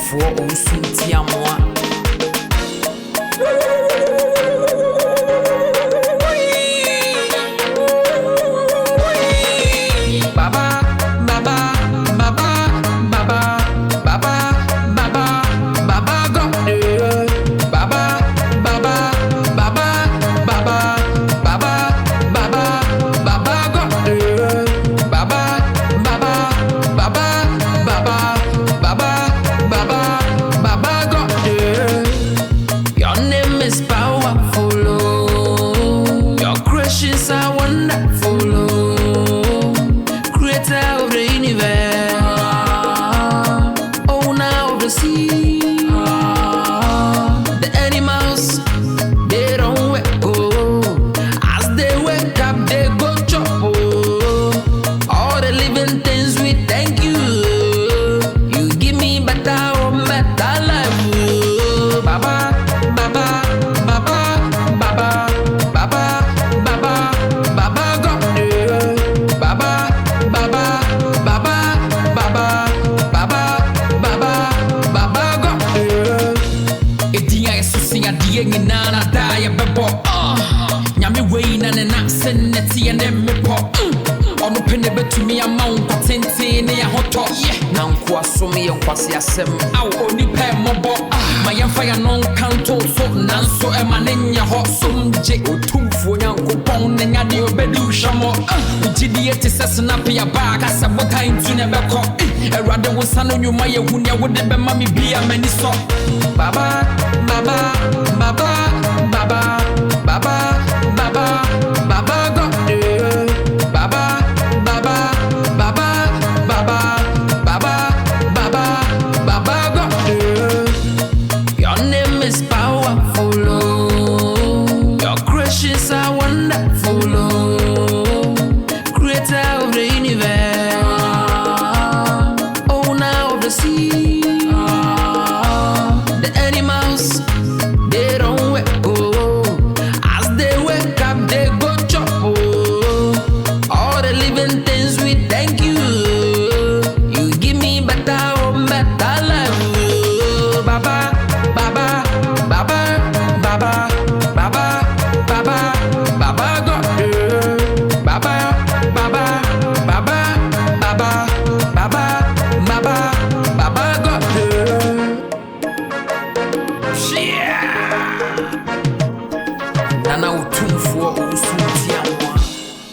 Otumfuo Osuntiamoa. She's a wonderful, creator of the universe, owner of the sea. The animals, they don't wake up. As they wake up, they go chop. All the living things, we thank you. You give me better life. Baba, Baba, Baba, Baba, Baba. Nana die bebo nyame wei na ne na seneti ene mepo ono pene betumi amount patente ne ya hoto Na nko asome ye nkwase asem aw oni pe mobo ma yemfa ya non kanto so nanso e ma nenya ho somje Otumfuo Nyankopon ne nyade obedu hwamo ugidi ete snap ya back asabota intu ne beko erade wo sano nyuma ye hu ne wo de be ma me bia mani so baba baba baba